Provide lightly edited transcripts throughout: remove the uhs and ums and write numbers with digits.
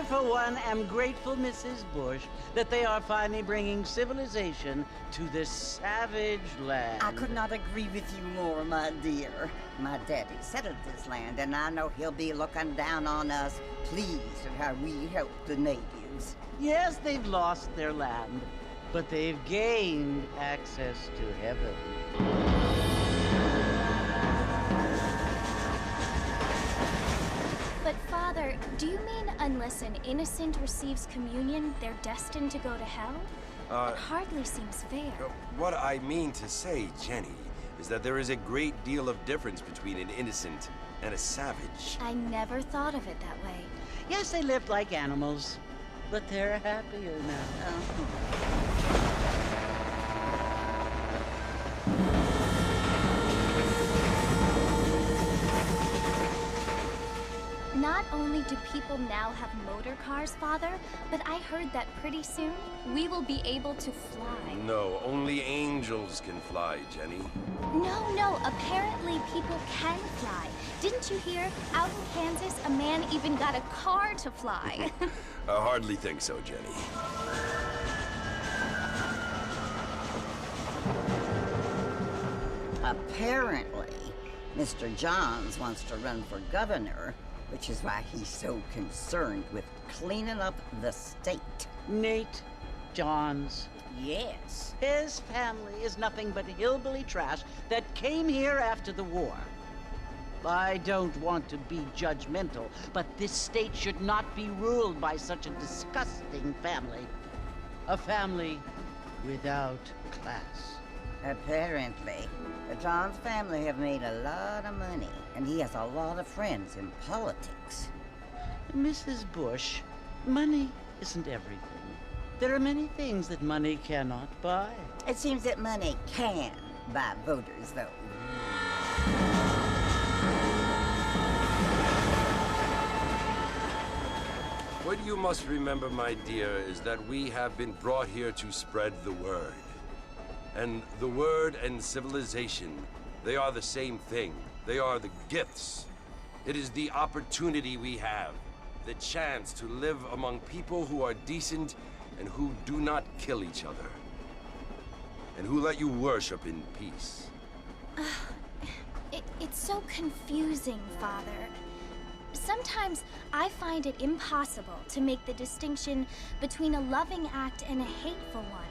for one, am grateful, Mrs. Bush, that they are finally bringing civilization to this savage land. I could not agree with you more, my dear. My daddy settled this land, and I know he'll be looking down on us, pleased at how we help the natives. Yes, they've lost their land, but they've gained access to heaven. But Father, do you mean unless an innocent receives communion, they're destined to go to hell? That hardly seems fair. What I mean to say, Jenny, is that there is a great deal of difference between an innocent and a savage. I never thought of it that way. Yes, they lived like animals, but they're happier now. Not only do people now have motor cars, Father, but I heard that pretty soon we will be able to fly. No, only angels can fly, Jenny. No, apparently people can fly. Didn't you hear? Out in Kansas, a man even got a car to fly. I hardly think so, Jenny. Apparently, Mr. Johns wants to run for governor, which is why he's so concerned with cleaning up the state. Nate Johns. Yes. His family is nothing but hillbilly trash that came here after the war. I don't want to be judgmental, but this state should not be ruled by such a disgusting family. A family without class. Apparently, the Johns family have made a lot of money, and he has a lot of friends in politics. Mrs. Bush, money isn't everything. There are many things that money cannot buy. It seems that money can buy voters, though. What you must remember, my dear, is that we have been brought here to spread the word. And the word and civilization, they are the same thing. They are the gifts. It is the opportunity we have, the chance to live among people who are decent and who do not kill each other, and who let you worship in peace. It's so confusing, Father. Sometimes I find it impossible to make the distinction between a loving act and a hateful one.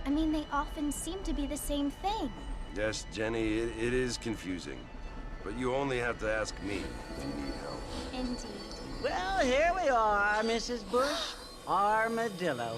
I mean, they often seem to be the same thing. Yes, Jenny, it is confusing. But you only have to ask me if you need help. Indeed. Well, here we are, Mrs. Bush. Armadillo.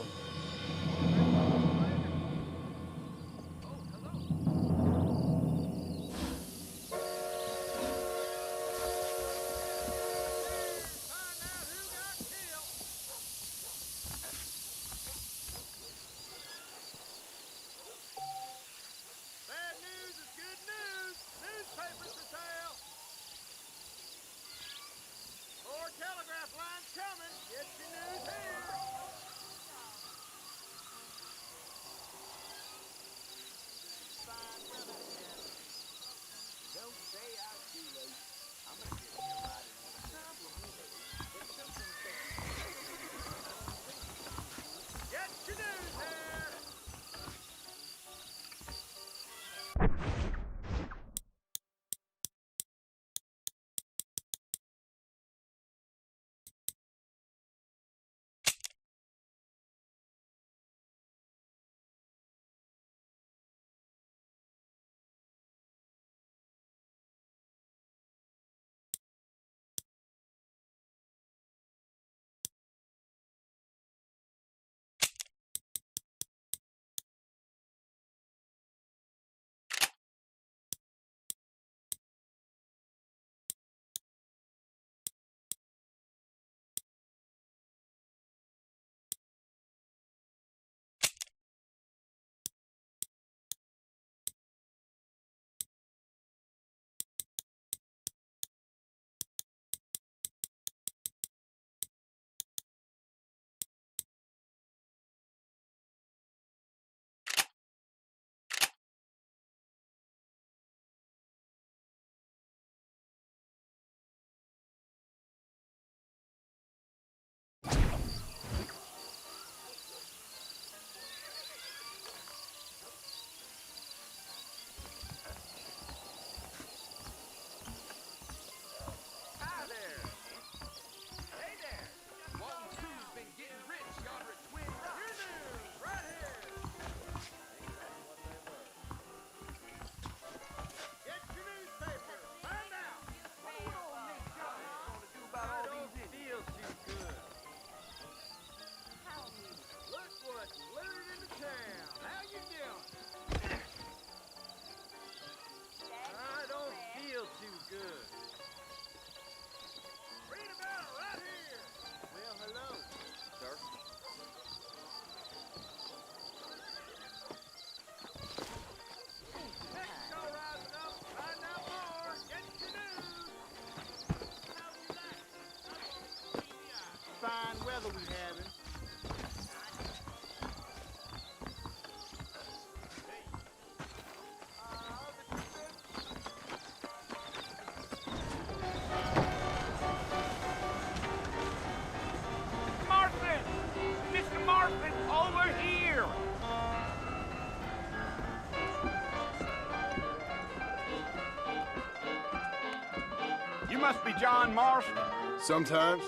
John Marston? Sometimes.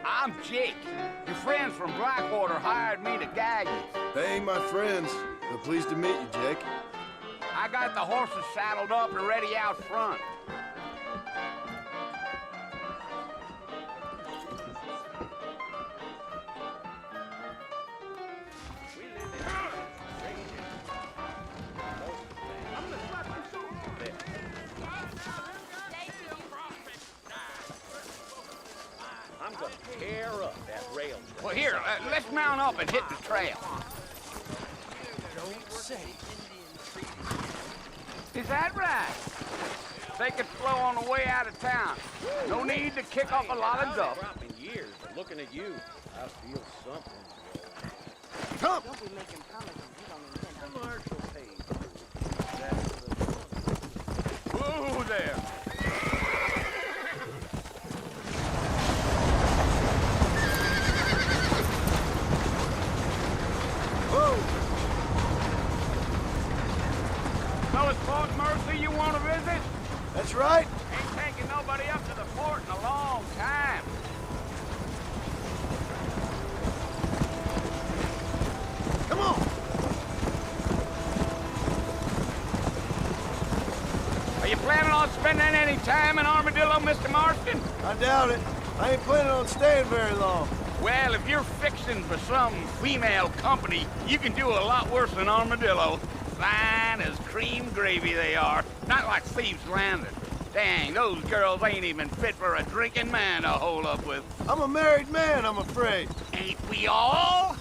I'm Jake. Your friends from Blackwater hired me to gag you. They ain't my friends, but pleased to meet you, Jake. I got the horses saddled up and ready out front. I'm gonna tear up that rail trail. Well, here, let's mount up and hit the trail. Don't say. Is that right? Take it slow on the way out of town. No need to kick up a lot of dust. Dropping years, but looking at you, I feel something. Come! Don't be making promises you don't intend on. Commercial page. That's the... Whoa there. Fellas, Fort Mercy, you want to visit? That's right. Ain't taking nobody up to the fort in a long time. Come on! Are you planning on spending any time in Armadillo, Mr. Marston? I doubt it. I ain't planning on staying very long. Well, if you're fixing for some female company, you can do a lot worse than Armadillo. Fine as cream gravy they are. Not like Thieves' Landing. Dang, those girls ain't even fit for a drinking man to hole up with. I'm a married man, I'm afraid. Ain't we all?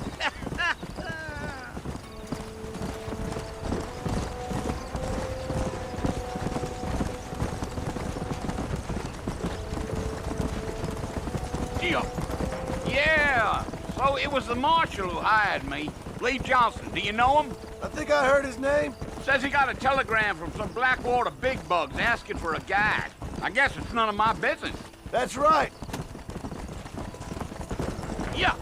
Yeah, so it was the marshal who hired me. Lee Johnson, do you know him? I think I heard his name. Says he got a telegram from some Blackwater big bugs asking for a guide. I guess it's none of my business. That's right. Yeah.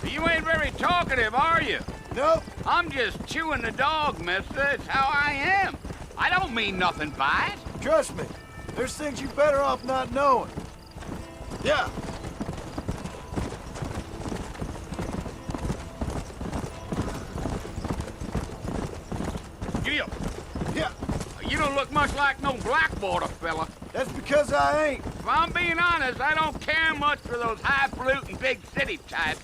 You ain't very talkative, are you? Nope. I'm just chewing the dog, mister. It's how I am. I don't mean nothing by it. Trust me. There's things you're better off not knowing. Yeah. Giddy up. Yeah. You don't look much like no Blackwater fella. That's because I ain't. If I'm being honest, I don't care much for those highfalutin big city types.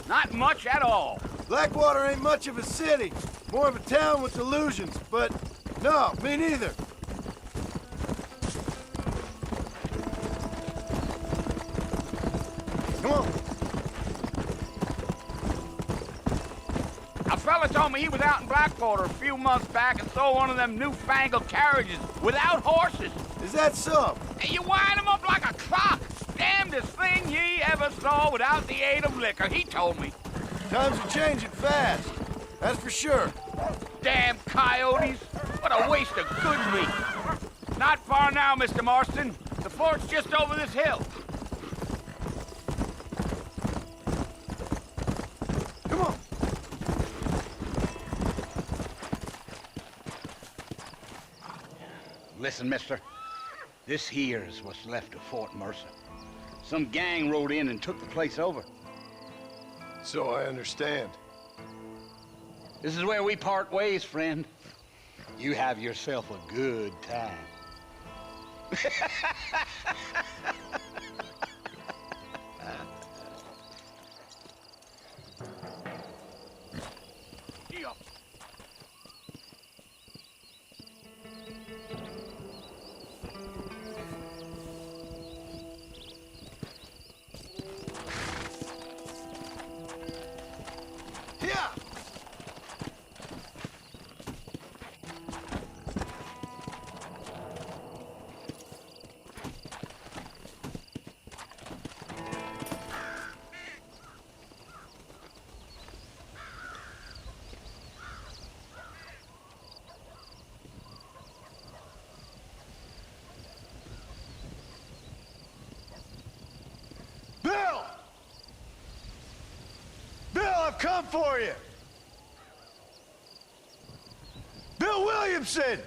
Not much at all. Blackwater ain't much of a city. More of a town with delusions, but no, me neither. Come on. A fella told me he was out in Blackwater a few months back and saw one of them newfangled carriages without horses. Is that so? And you wind them up like a clock. Damnedest thing ye ever saw without the aid of liquor, he told me. Times are changing fast. That's for sure. Damn coyotes. What a waste of good meat. Not far now, Mr. Marston. The fort's just over this hill. Come on. Listen, mister. This here's what's left of Fort Mercer. Some gang rode in and took the place over. So I understand. This is where we part ways, friend. You have yourself a good time. Yeah. Bill! Bill, I've come for you! Williamson!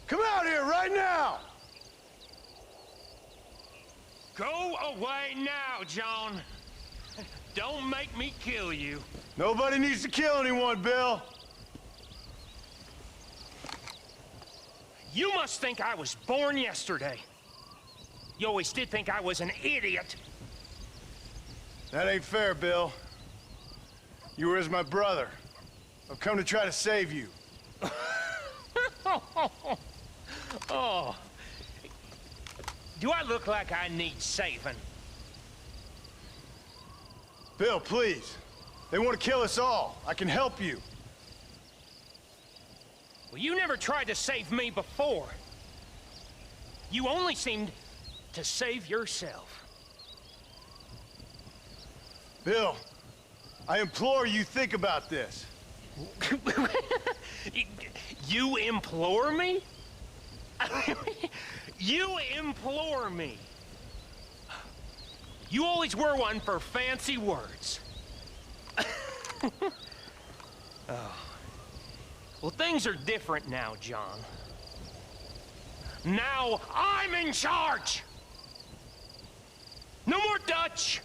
Come out here right now! Go away now, John. Don't make me kill you. Nobody needs to kill anyone, Bill. You must think I was born yesterday. You always did think I was an idiot. That ain't fair, Bill. You were as my brother. I've come to try to save you. Oh. Do I look like I need saving? Bill, please. They want to kill us all. I can help you. Well, you never tried to save me before. You only seemed to save yourself. Bill, I implore you think about this. You implore me? You implore me. You always were one for fancy words. Oh. Well, things are different now, John. Now I'm in charge! No more Dutch!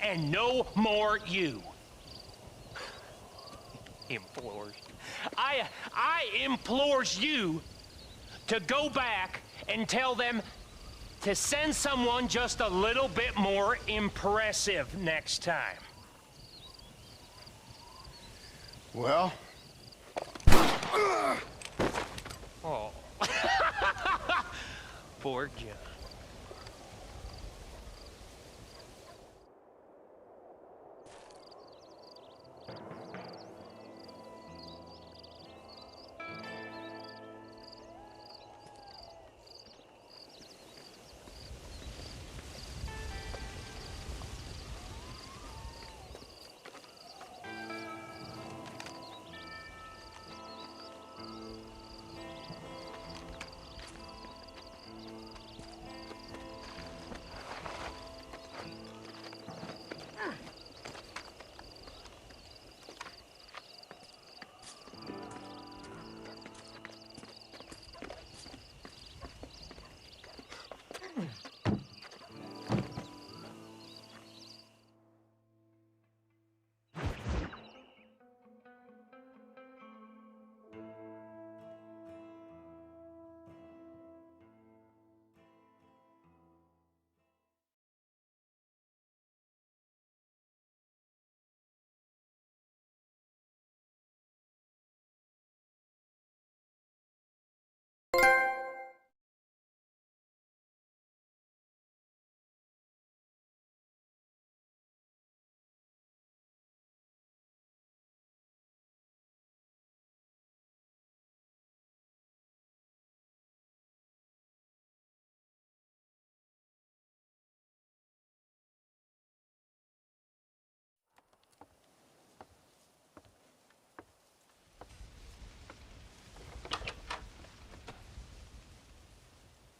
And no more you. Implores. I implores you to go back and tell them to send someone just a little bit more impressive next time. Well? Oh. Poor John.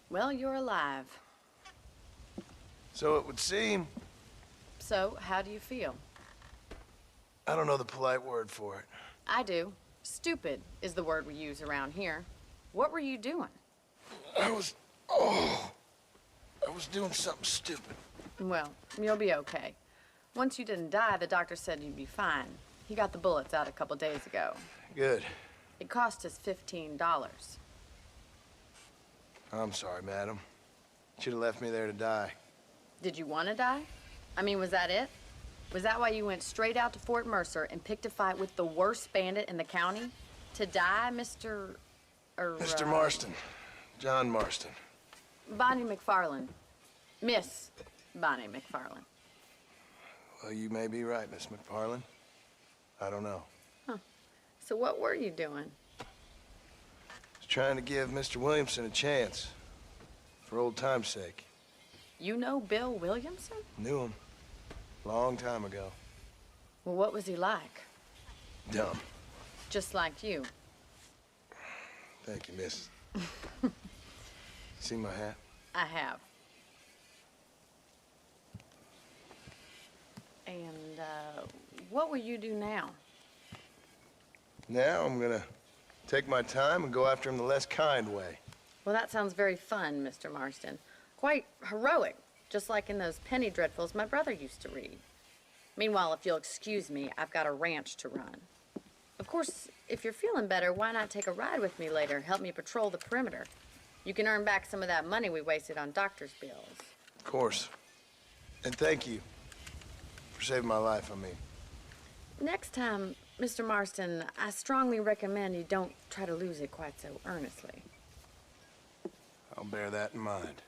Well, you're alive. So it would seem. So, how do you feel? I don't know the polite word for it. I do. Stupid is the word we use around here. What were you doing? I was doing something stupid. Well, you'll be okay. Once you didn't die, the doctor said you'd be fine. He got the bullets out a couple days ago. Good. It cost us $15. I'm sorry, madam. Should have left me there to die. Did you want to die? I mean, was that it? Was that why you went straight out to Fort Mercer and picked a fight with the worst bandit in the county? To die, Mr. Mr. Marston. John Marston. Bonnie McFarland. Miss Bonnie McFarland. Well, you may be right, Miss McFarland. I don't know. Huh. So what were you doing? Was trying to give Mr. Williamson a chance. For old time's sake. You know Bill Williamson? Knew him. Long time ago. Well, what was he like? Dumb. Just like you. Thank you, miss. See my hat? I have. And, what will you do now? Now I'm gonna Take my time and go after him the less kind way. Well, that sounds very fun, Mr. Marston. Quite heroic, just like in those penny dreadfuls my brother used to read. Meanwhile, if you'll excuse me, I've got a ranch to run. Of course, if you're feeling better, why not take a ride with me later? Help me patrol the perimeter. You can earn back some of that money we wasted on doctor's bills. Of course. And thank you for saving my life, I mean. Next time, Mr. Marston, I strongly recommend you don't try to lose it quite so earnestly. I'll bear that in mind.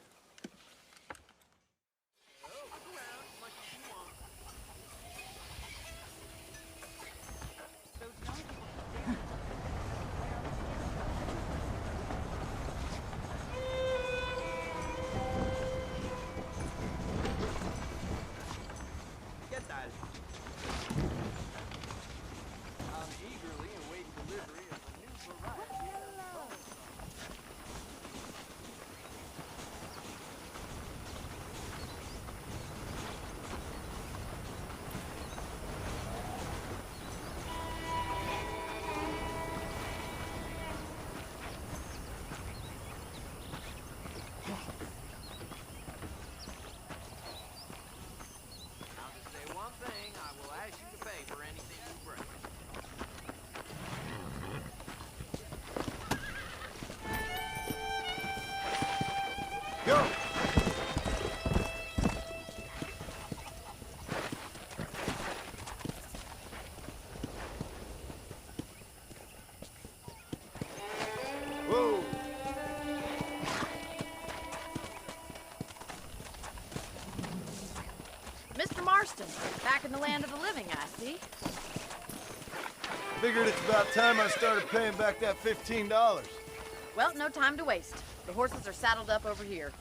Go! Whoa! Mr. Marston, back in the land of the living, I see. Figured it's about time I started paying back that $15. Well, no time to waste. The horses are saddled up over here.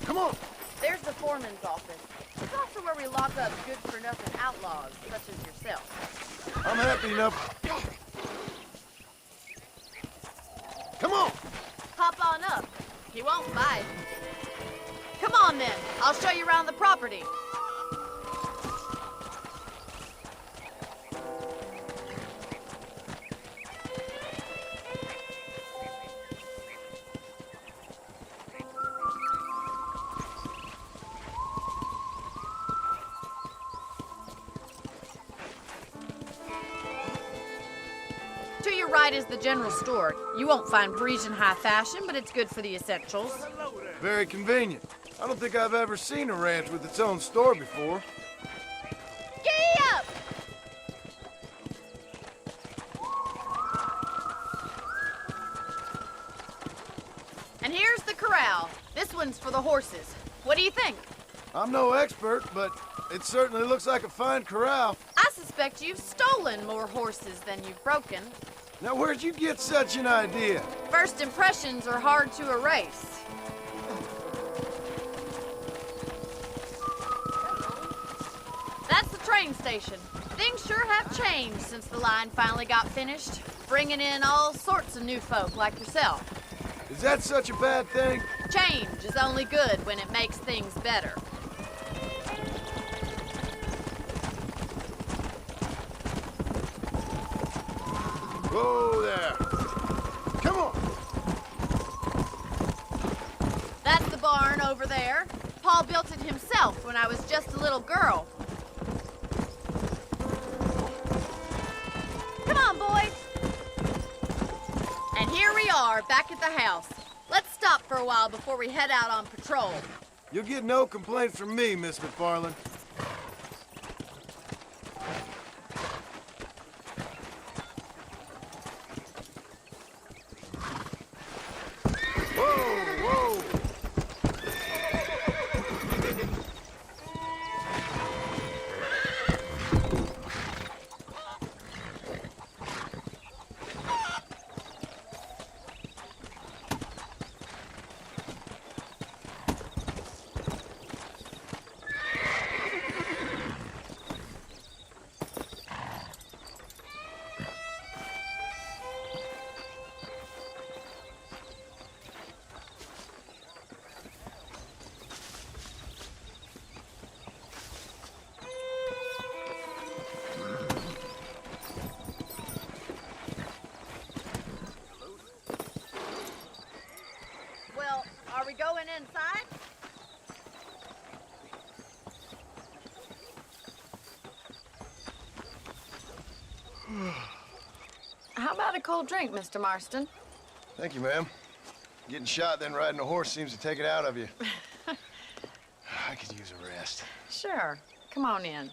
Come on! There's the foreman's office. It's also where we lock up good-for-nothing outlaws, such as yourself. I'm happy enough. Come on! Hop on up. He won't bite. Come on, then. I'll show you around the property. To your right is the general store. You won't find Parisian high fashion, but it's good for the essentials. Very convenient. I don't think I've ever seen a ranch with its own store before. Giddy up! And here's the corral. This one's for the horses. What do you think? I'm no expert, but it certainly looks like a fine corral. I suspect you've stolen more horses than you've broken. Now, where'd you get such an idea? First impressions are hard to erase. That's the train station. Things sure have changed since the line finally got finished, bringing in all sorts of new folk like yourself. Is that such a bad thing? Change is only good when it makes things better. Whoa there. Come on. That's the barn over there. Paul built it himself when I was just a little girl. Come on, boys. And here we are, back at the house. Let's stop for a while before we head out on patrol. You'll get no complaints from me, Miss McFarland. Are we going inside? How about a cold drink, Mr. Marston? Thank you, ma'am. Getting shot, then riding a horse seems to take it out of you. I could use a rest. Sure. Come on in.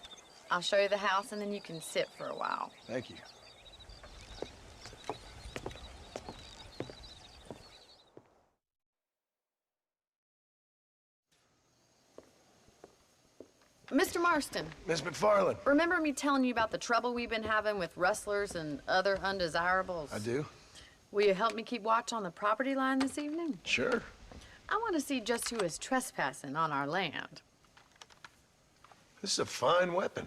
I'll show you the house, and then you can sit for a while. Thank you. Mr. Marston. Miss McFarland. Remember me telling you about the trouble we've been having with rustlers and other undesirables? I do. Will you help me keep watch on the property line this evening? Sure. I want to see just who is trespassing on our land. This is a fine weapon.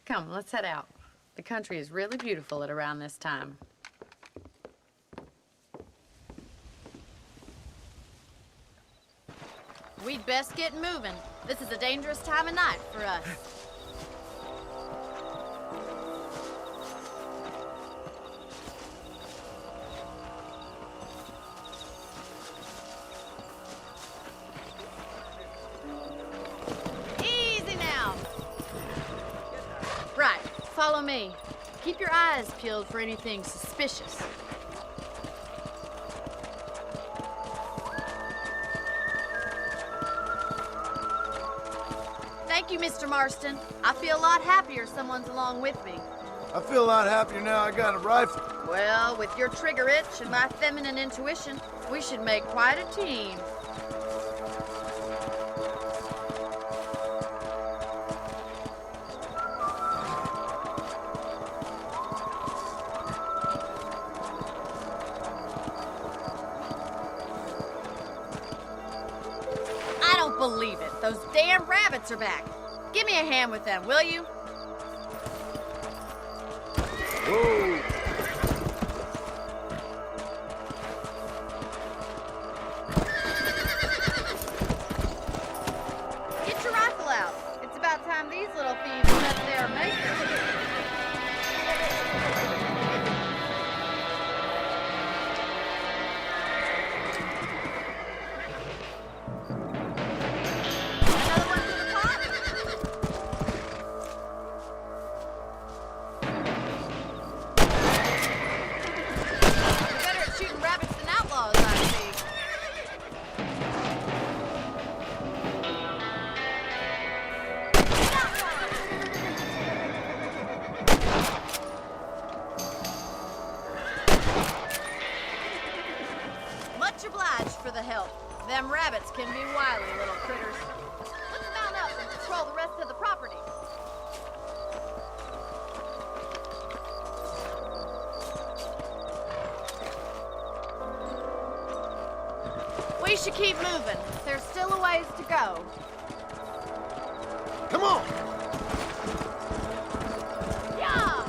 Come, let's head out. The country is really beautiful at around this time. We'd best get moving. This is a dangerous time of night for us. Easy now. Right, follow me. Keep your eyes peeled for anything suspicious. Thank you, Mr. Marston. I feel a lot happier someone's along with me. I feel a lot happier now I got a rifle. Well, with your trigger itch and my feminine intuition, we should make quite a team. I don't believe it. Those damn rabbits are back. Give me a hand with them, will you? Whoa! Get your rifle out. It's about time these little thieves met their maker. Another one for the pot? You're better at shooting rabbits than outlaws, I see. Much obliged for the help. Them rabbits can be wily little critters. Let's mount up and patrol the rest of the property. We should keep moving. There's still a ways to go. Come on! Yeah!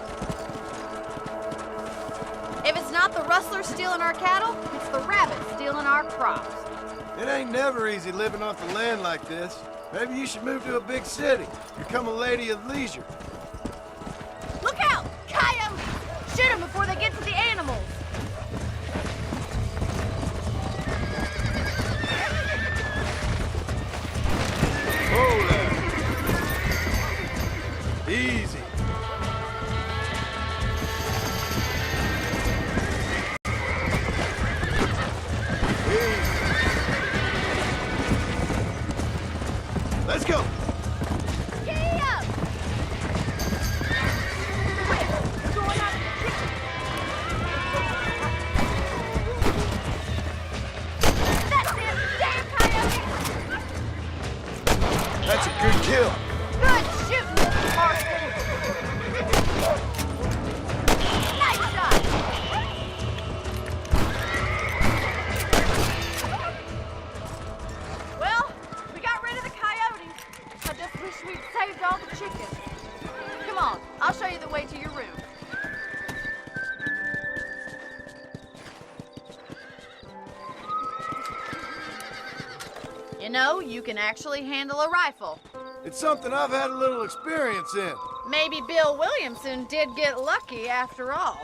If it's not the rustlers stealing our cattle, it's the rabbits stealing our crops. It ain't never easy living off the land like this. Maybe you should move to a big city. Become a lady of leisure. Look out! Coyotes! Shoot them before they get to the animals. Hold there. Easy. Let's go. Giddy up! Quick! We're going out of the kitchen. That's it! Damn coyote! That's a good kill. Good shooting, Mr. Marston! Nice shot! Well, we got rid of the coyotes. I just wish we'd saved all the chickens. Come on, I'll show you the way to your room. You know, you can actually handle a rifle. It's something I've had a little experience in. Maybe Bill Williamson did get lucky after all.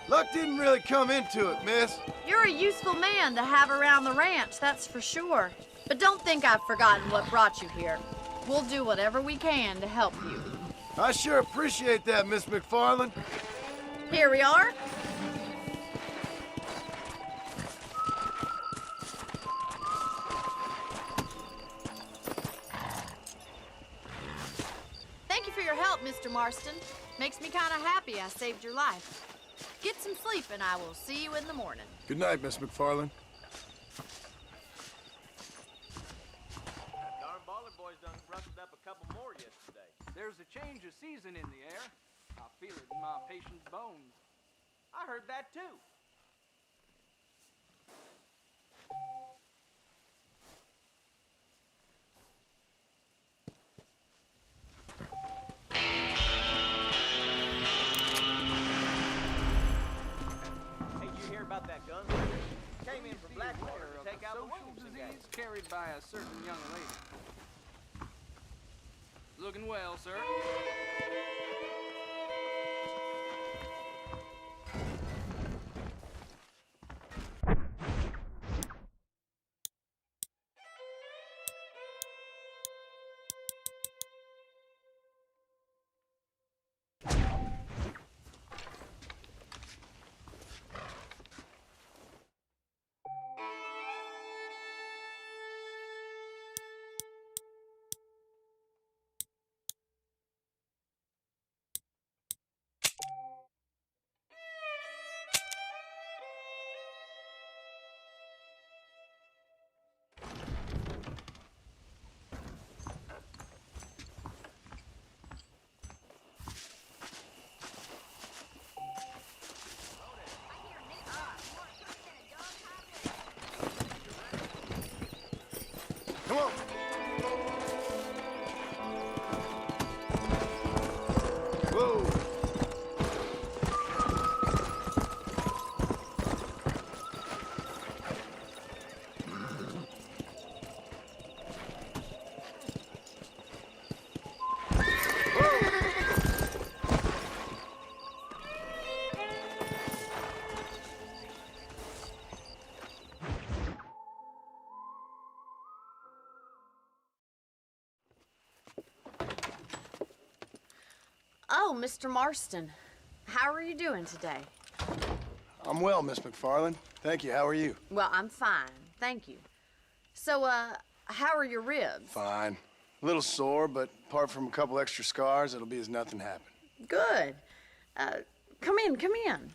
Luck didn't really come into it, miss. You're a useful man to have around the ranch, that's for sure. But don't think I've forgotten what brought you here. We'll do whatever we can to help you. I sure appreciate that, Miss McFarland. Here we are. Thank you for your help, Mr. Marston. Makes me kind of happy I saved your life. Get some sleep and I will see you in the morning. Good night, Miss McFarland. That darn baller boys done rustled up a couple more yesterday. There's a change of season in the air. I feel it in my patient's bones. I heard that too. Hey, you hear about that gun? Came in from Blackwater to take out the social Williamson gang. disease carried by a certain young lady. Looking well, sir. Come on. Whoa. Oh, Mr. Marston. How are you doing today? I'm well, Miss McFarland. Thank you. How are you? Well, I'm fine. Thank you. So, how are your ribs? Fine. A little sore, but apart from a couple extra scars, it'll be as nothing happened. Good. Come in, come in.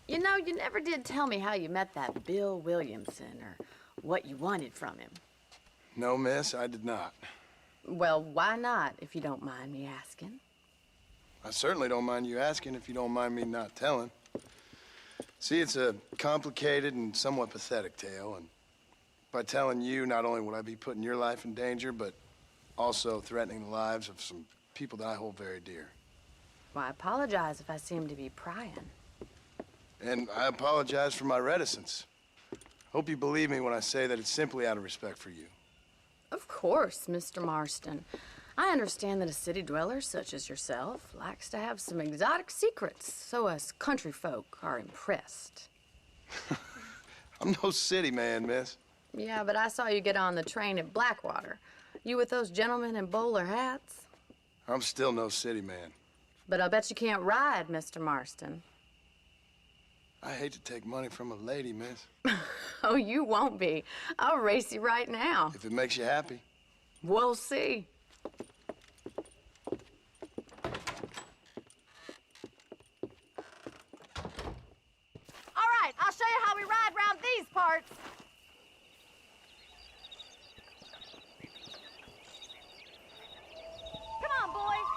You know, you never did tell me how you met that Bill Williamson or what you wanted from him. No, miss, I did not. Well, why not, if you don't mind me asking? I certainly don't mind you asking if you don't mind me not telling. See, it's a complicated and somewhat pathetic tale, and by telling you, not only would I be putting your life in danger, but also threatening the lives of some people that I hold very dear. Well, I apologize if I seem to be prying. And I apologize for my reticence. Hope you believe me when I say that it's simply out of respect for you. Of course, Mr. Marston. I understand that a city dweller such as yourself likes to have some exotic secrets, so us country folk are impressed. I'm no city man, miss. Yeah, but I saw you get on the train at Blackwater. You with those gentlemen in bowler hats? I'm still no city man. But I'll bet you can't ride, Mr. Marston. I hate to take money from a lady, miss. Oh, you won't be. I'll race you right now. If it makes you happy. We'll see. All right, I'll show you how we ride round these parts. Come on, boys.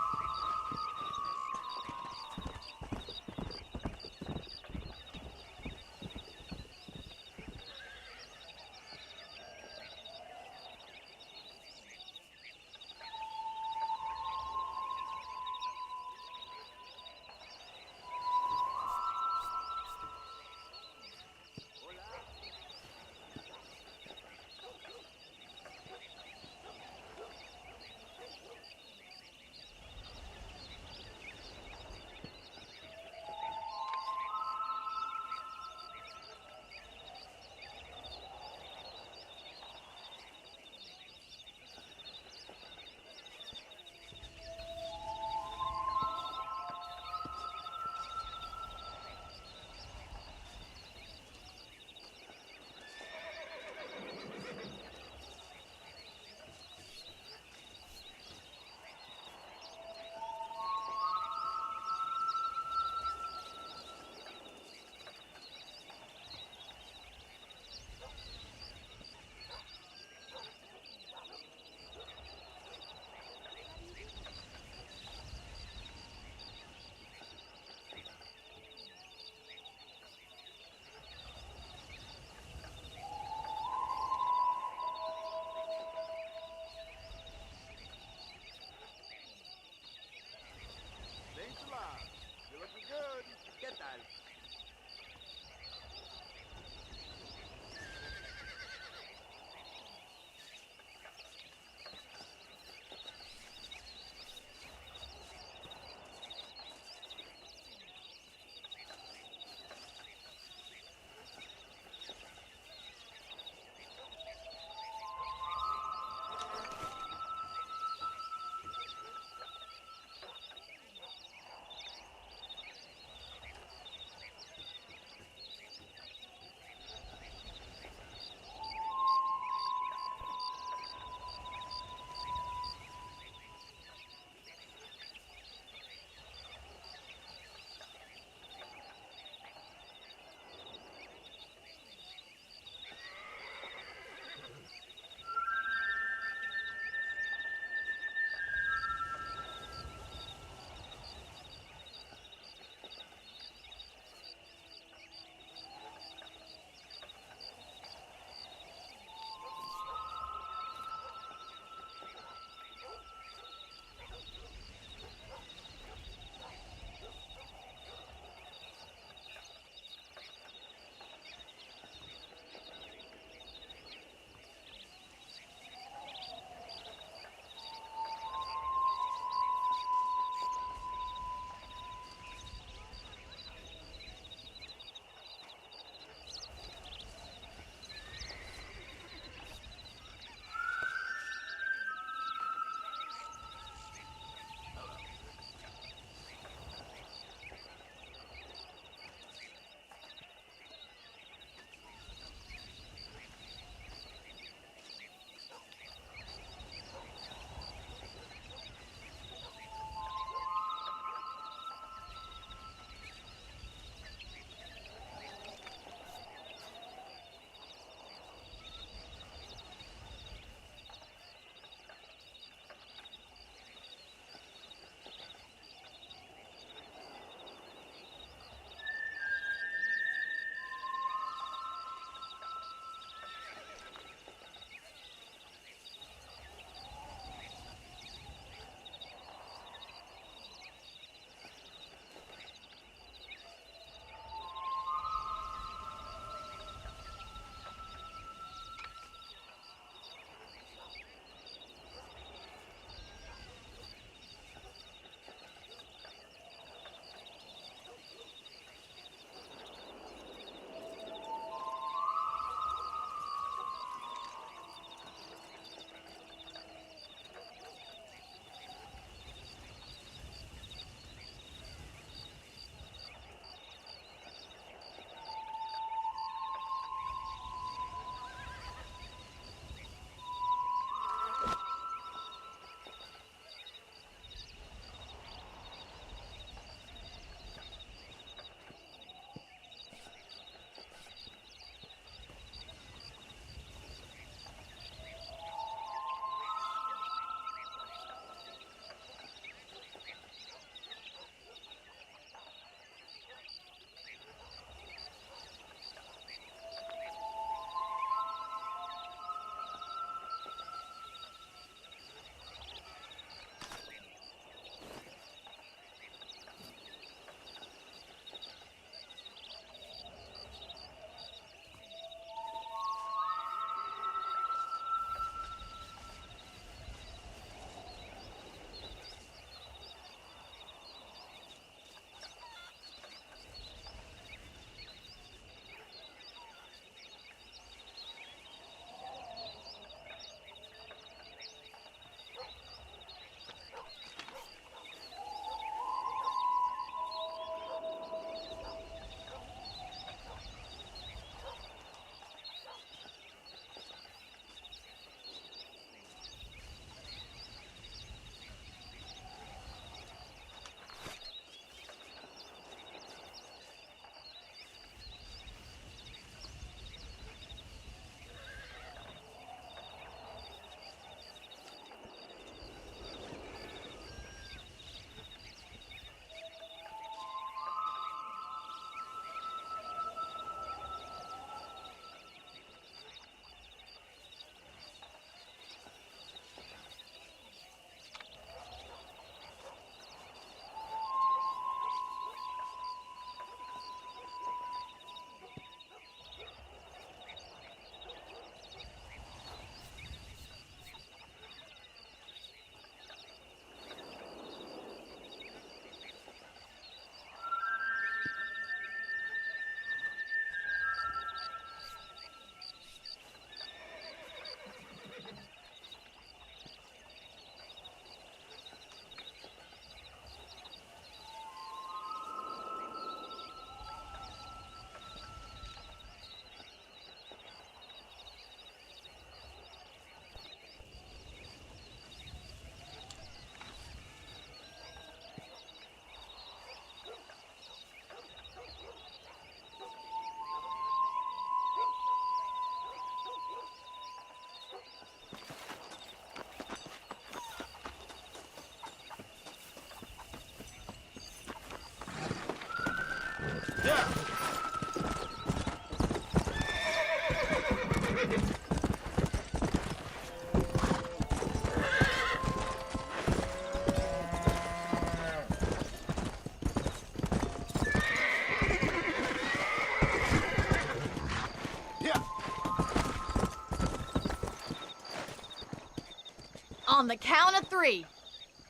On the count of 3.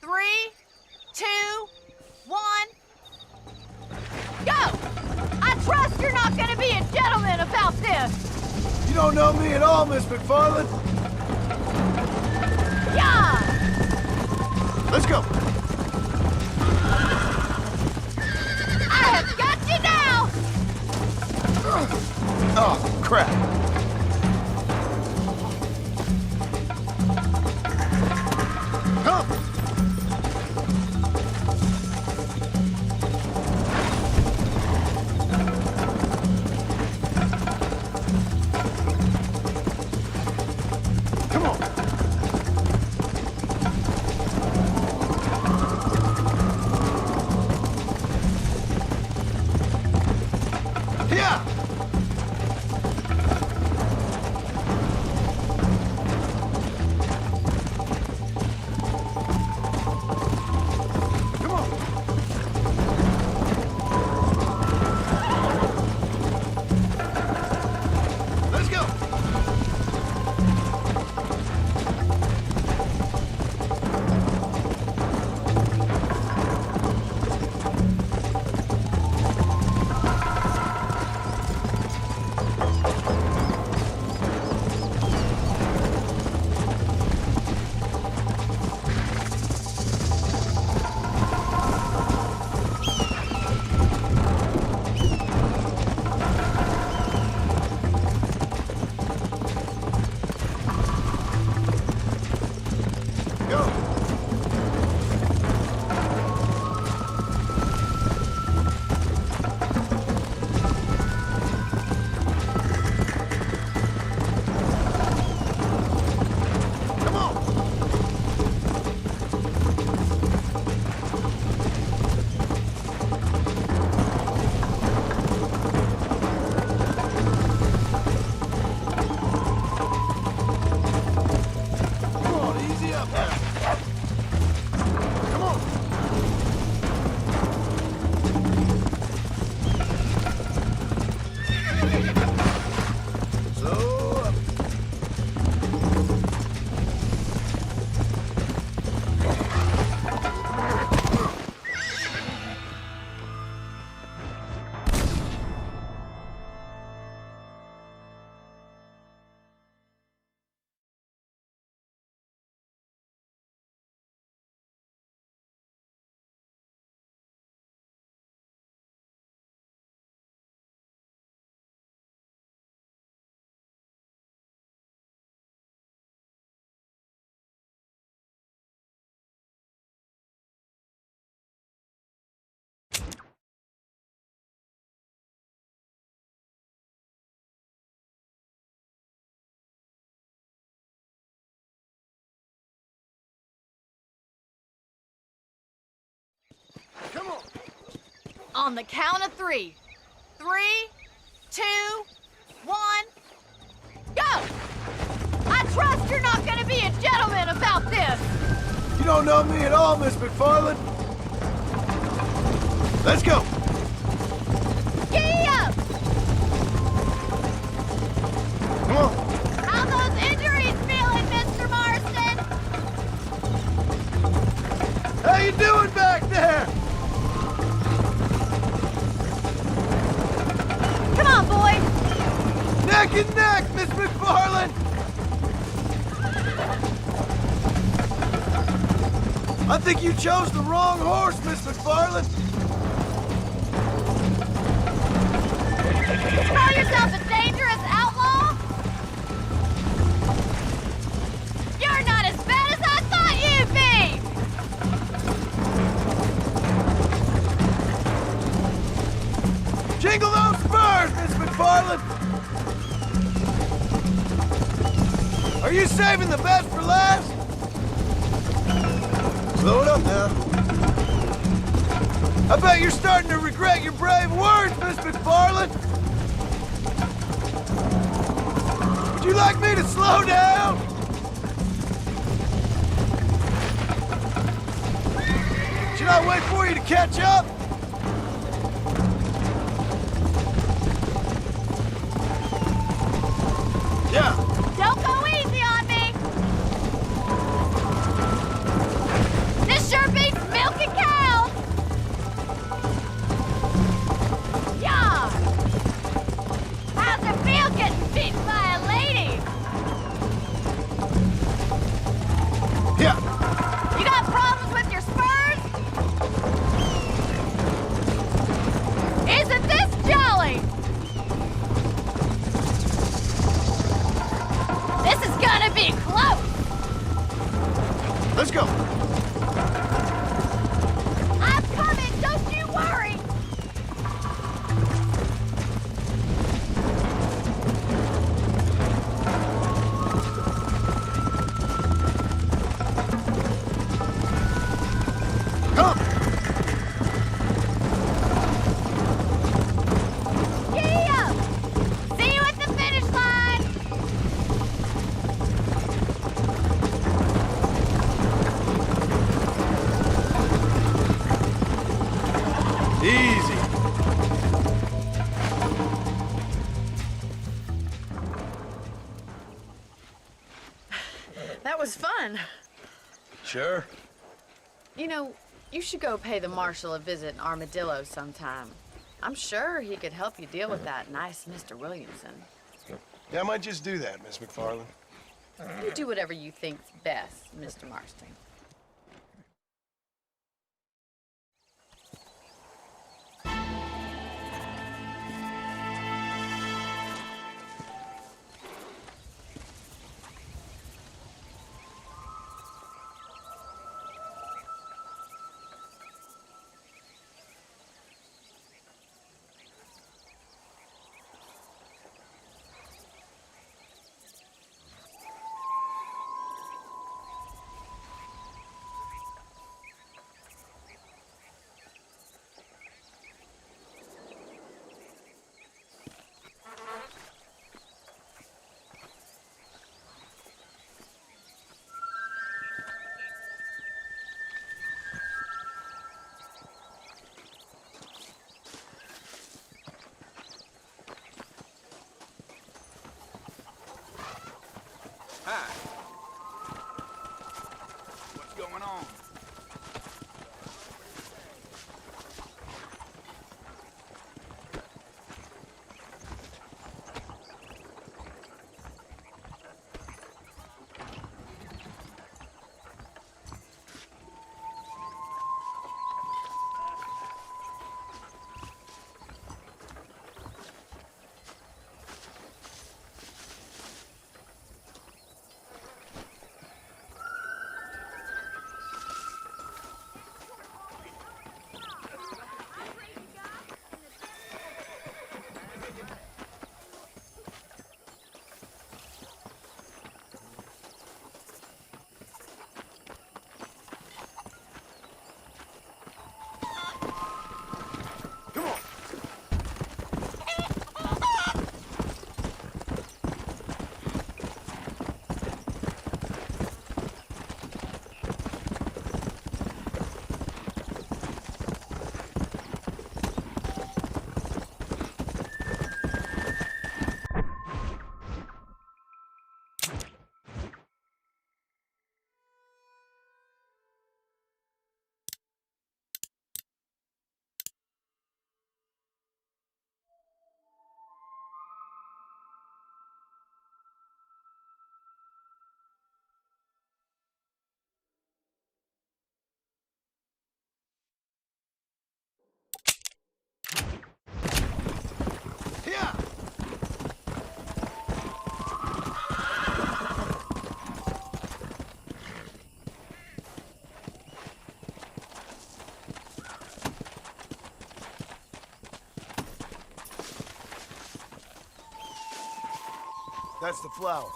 3, 2, 1, go! I trust you're not gonna be a gentleman about this! You don't know me at all, Miss McFarland. Yeah! Let's go. I have got you now! Oh, crap. Come on. On the count of 3. 3, 2, 1, go! I trust you're not gonna be a gentleman about this! You don't know me at all, Miss McFarland. Let's go. Giddy up! Come on. How those injuries feeling, Mr. Marston? How you doing back there? Come on, boy! Neck and neck, Miss McFarland! I think you chose the wrong horse, Miss McFarland. Call yourself a dangerous outlaw? You're not as bad as I thought you'd be! Jingle those spurs, Miss McFarland! Are you saving the best for last? Slow it up now. I bet you're starting to regret your brave words, Miss McFarland! Would you like me to slow down? Should I wait for you to catch up? Yeah. Don't go easy on me! This sure beats milking cows! Yeah! How's it feel getting beaten by a lady? Yeah. You got problems with your spurs? Isn't this jolly? This is gonna be close! Let's go. I'm coming, don't you worry! Come. Giddy up! See you at the finish line! Easy. That was fun. Sure. You know, you should go pay the marshal a visit in Armadillo sometime. I'm sure he could help you deal with that nice Mr. Williamson. Yeah, I might just do that, Miss McFarland. You do whatever you think's best, Mr. Marston. Hi. What's going on? That's the flower.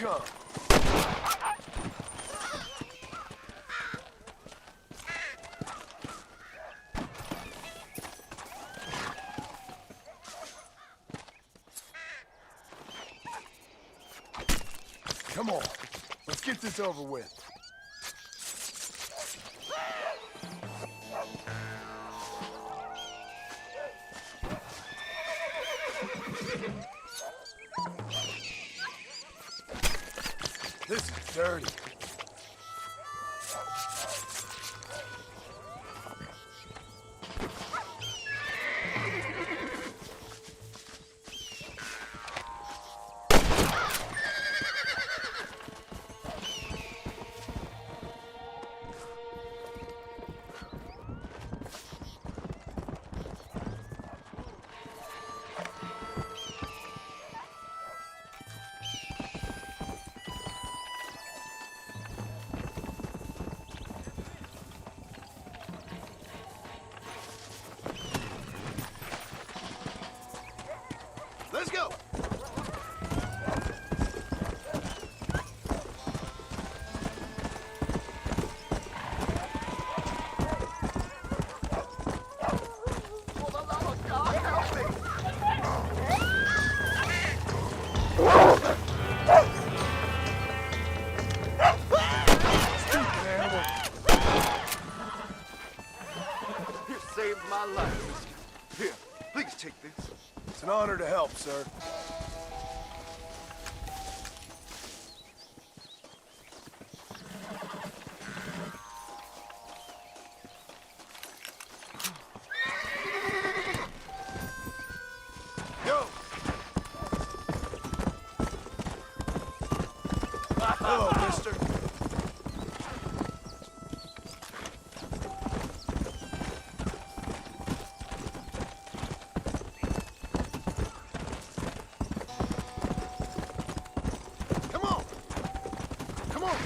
come. Come on, let's get this over with. This is dirty. Let's go! You saved my life, mister. Here, please take this. It's an honor to help, sir. Go! Hello, mister. Come on! Come on!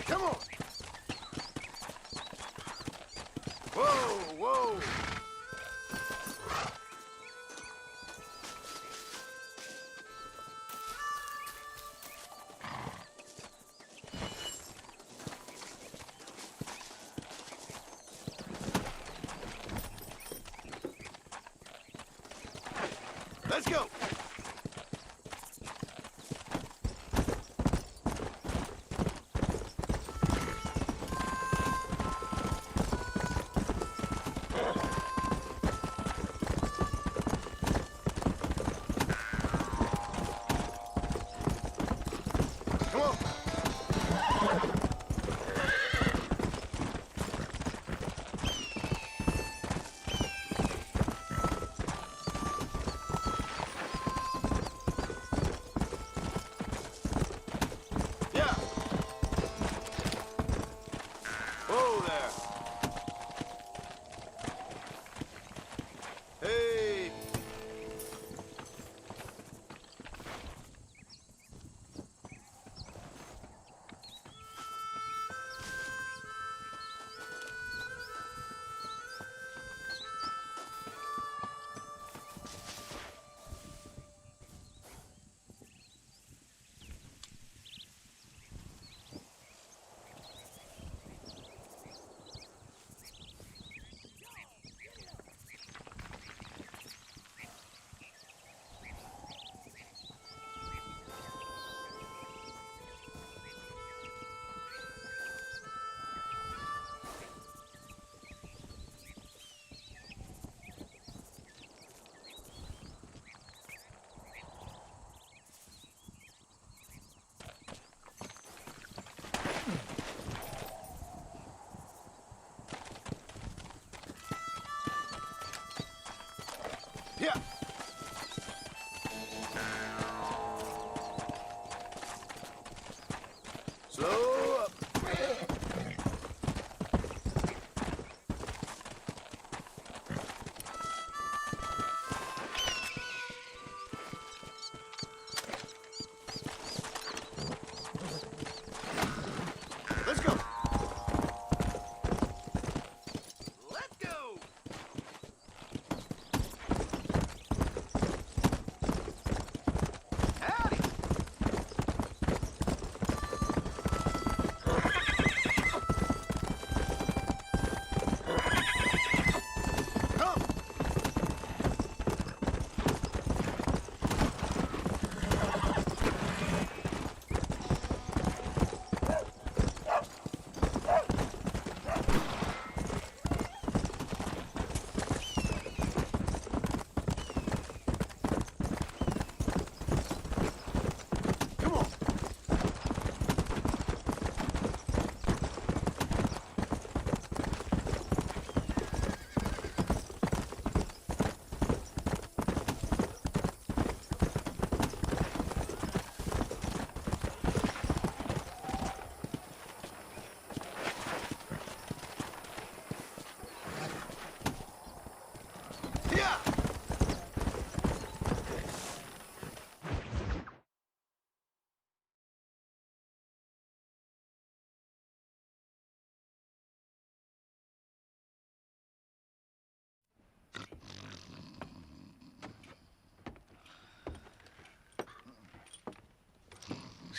Come on! Whoa, whoa! Let's go! Come on!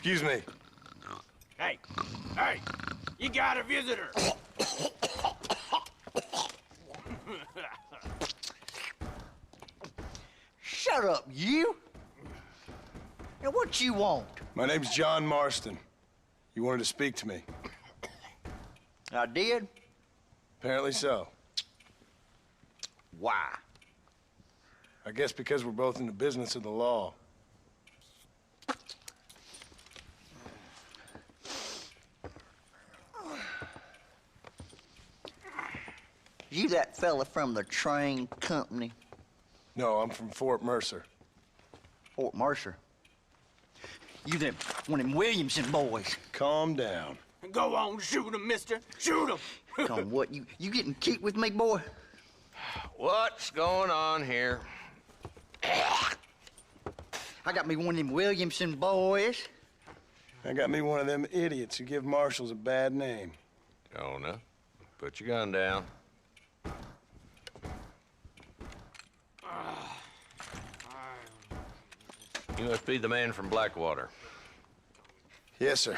Excuse me. Hey, you got a visitor. Shut up, you! Now, what you want? My name's John Marston. You wanted to speak to me. I did? Apparently so. Why? I guess because we're both in the business of the law. You that fella from the train company? No, I'm from Fort Mercer. Fort Mercer? You them one of them Williamson boys. Calm down. Go on, shoot him, mister. Shoot him. Come on, what, you getting kicked with me, boy? What's going on here? I got me one of them Williamson boys. I got me one of them idiots who give marshals a bad name. Jonah, put your gun down. You must be the man from Blackwater. Yes, sir.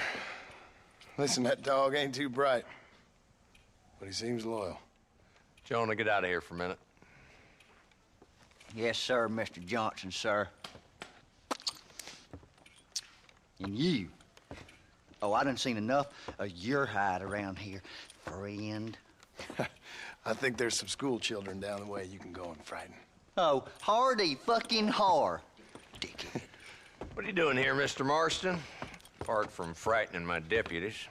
Listen, that dog ain't too bright, but he seems loyal. Jonah, get out of here for a minute. Yes, sir, Mr. Johnson, sir. And you. Oh, I done seen enough of your hide around here, friend. I think there's some school children down the way you can go and frighten. Oh, hardy fucking har. Dickhead. What are you doing here, Mr. Marston? Apart from frightening my deputies.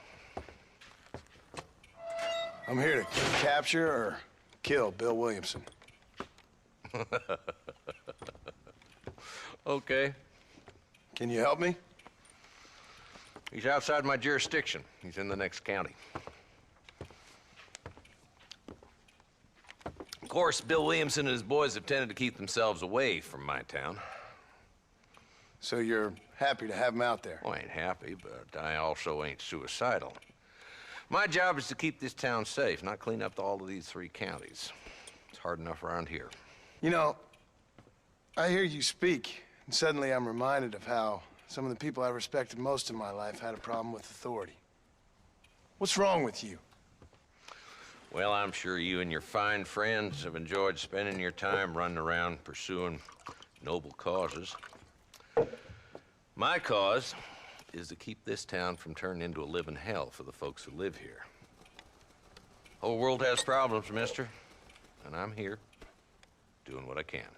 I'm here to capture or kill Bill Williamson. Okay. Can you help me? He's outside my jurisdiction. He's in the next county. Of course, Bill Williamson and his boys have tended to keep themselves away from my town. So you're happy to have him out there? Well, I ain't happy, but I also ain't suicidal. My job is to keep this town safe, not clean up all of these 3 counties. It's hard enough around here. You know, I hear you speak, and suddenly I'm reminded of how some of the people I respected most in my life had a problem with authority. What's wrong with you? Well, I'm sure you and your fine friends have enjoyed spending your time running around pursuing noble causes. My cause is to keep this town from turning into a living hell for the folks who live here. Whole world has problems, mister, and I'm here doing what I can.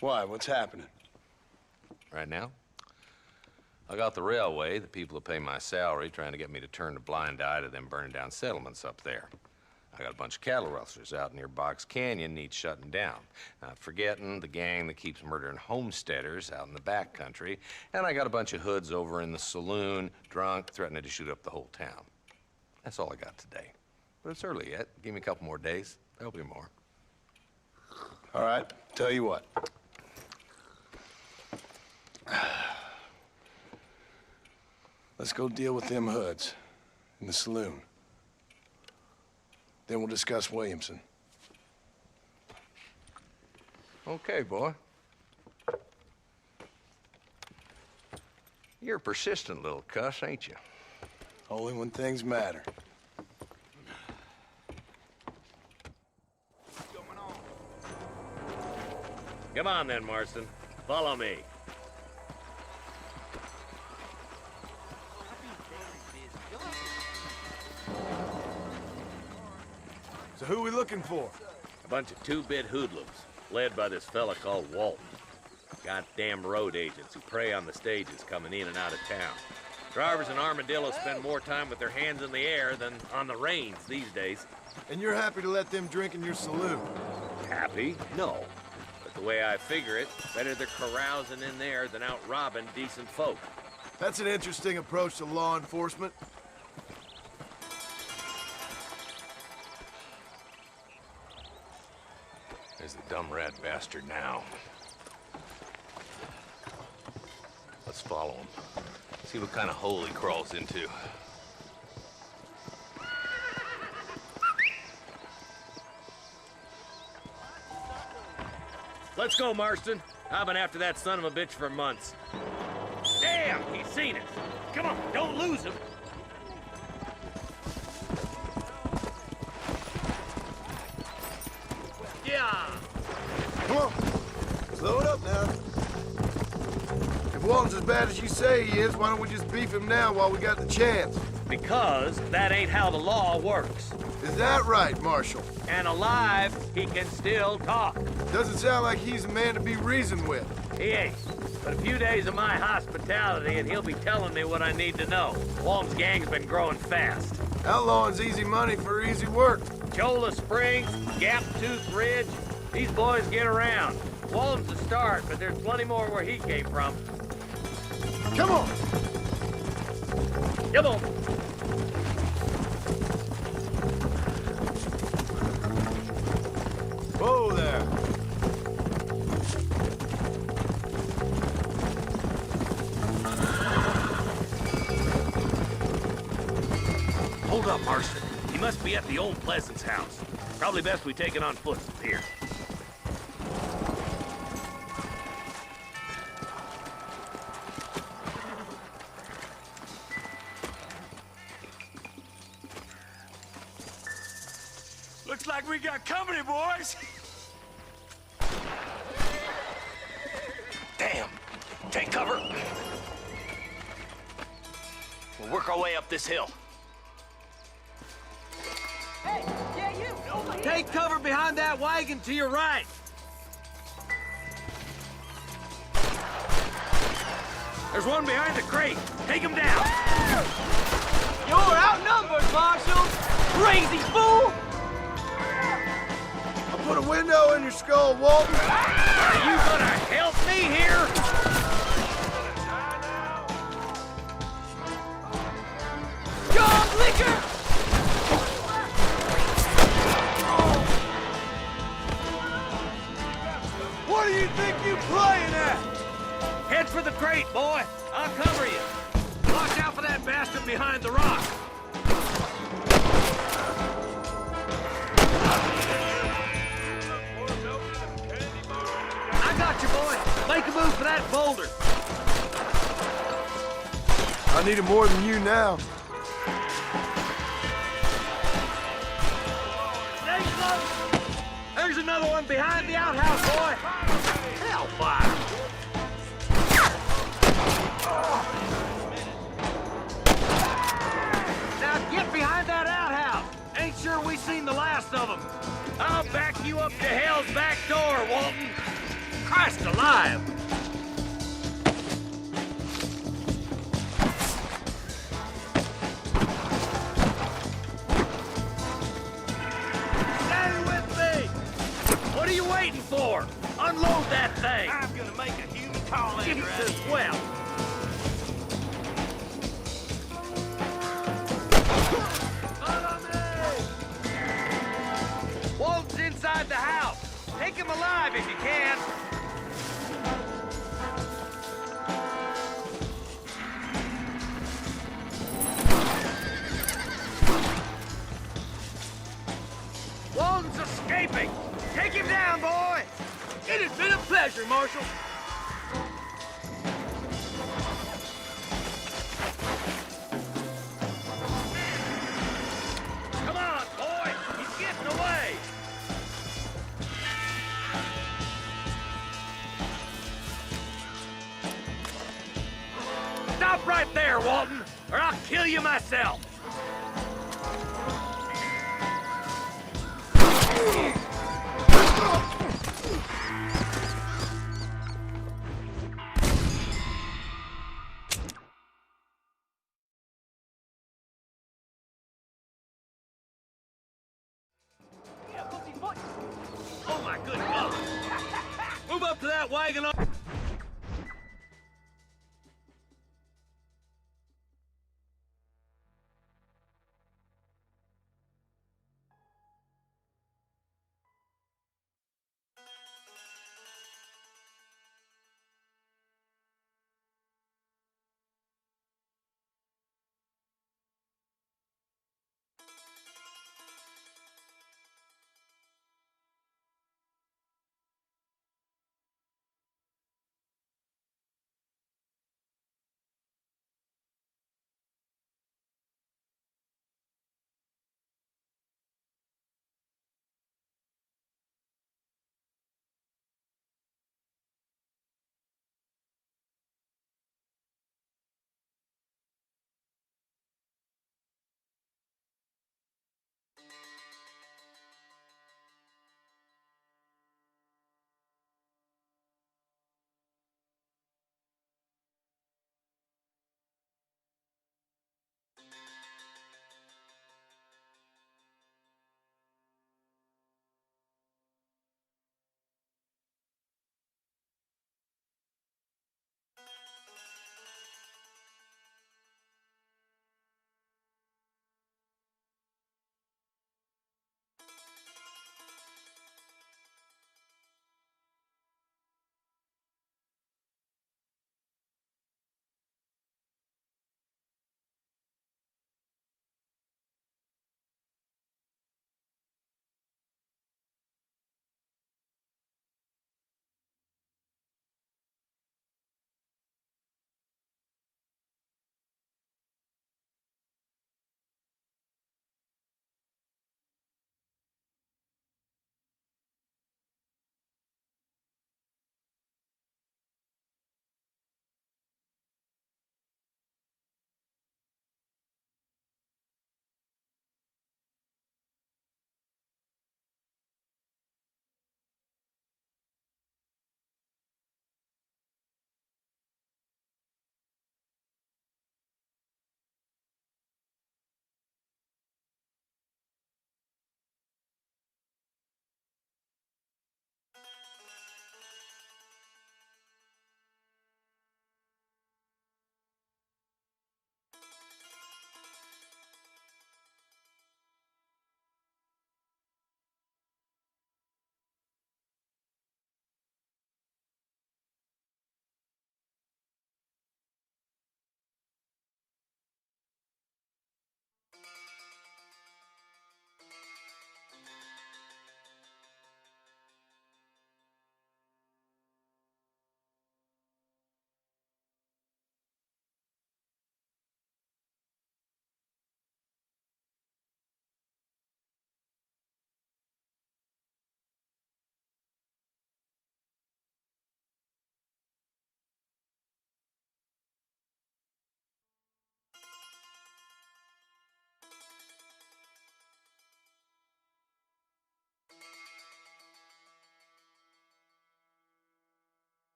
Why? What's happening? Right now, I got the railway, the people who pay my salary, trying to get me to turn a blind eye to them burning down settlements up there. I got a bunch of cattle rustlers out near Box Canyon needs shutting down. Not forgetting the gang that keeps murdering homesteaders out in the back country. And I got a bunch of hoods over in the saloon, drunk, threatening to shoot up the whole town. That's all I got today. But it's early yet. Give me a couple more days. There'll be more. All right, tell you what. Let's go deal with them hoods in the saloon. Then we'll discuss Williamson. Okay, boy. You're a persistent little cuss, ain't you? Only when things matter. Come on then, Marston. Follow me. So who are we looking for? A bunch of 2-bit hoodlums, led by this fella called Walton. Goddamn road agents who prey on the stages coming in and out of town. Drivers in Armadillo spend more time with their hands in the air than on the reins these days. And you're happy to let them drink in your saloon? Happy? No. But the way I figure it, better they're carousing in there than out robbing decent folk. That's an interesting approach to law enforcement. There's the dumb rat bastard now. Let's follow him. See what kind of hole he crawls into. Let's go, Marston. I've been after that son of a bitch for months. Damn! him! He's seen us! Come on, don't lose him! Yeah! Come on. Slow it up now. If Walton's as bad as you say he is, why don't we just beef him now while we got the chance? Because that ain't how the law works. Is that right, Marshal? And alive, he can still talk. Doesn't sound like he's a man to be reasoned with. He ain't. But a few days of my hospitality and he'll be telling me what I need to know. Walton's gang's been growing fast. Outlawing's easy money for easy work. Cholla Springs, Gap Tooth Ridge, these boys get around. Walton's the start, but there's plenty more where he came from. Come on! Come on! Whoa there! Hold up, Marston. He must be at the old Pleasant's house. Probably best we take it on foot from here. Looks like we got company, boys. Damn! Take cover! We'll work our way up this hill. Hey, yeah, you! Take cover behind that wagon to your right. There's one behind the crate. Take him down. You're outnumbered, Marshal! Crazy fool! I'll put a window in your skull, Walton. Are you gonna help me here? John Liquor! What do you think you playing at? Head for the crate, boy. I'll cover you. Watch out for that bastard behind the rock. I got you, boy. Make a move for that boulder. I need it more than you now. Stay close. There's another one behind the outhouse, boy. Hellfire. Now get behind that outhouse. Ain't sure we seen the last of them. I'll back you up to hell's back door, Walton. Christ alive. Stay with me. What are you waiting for? Unload that thing. I'm gonna make a human call in. Jesus, well. Follow me. Walton's inside the house. Take him alive if you can. Walton's escaping. Take him down, boy. It has been a pleasure, Marshal. Come on, boy. He's getting away. Stop right there, Walton, or I'll kill you myself. Oh my good God! Move up to that wagon.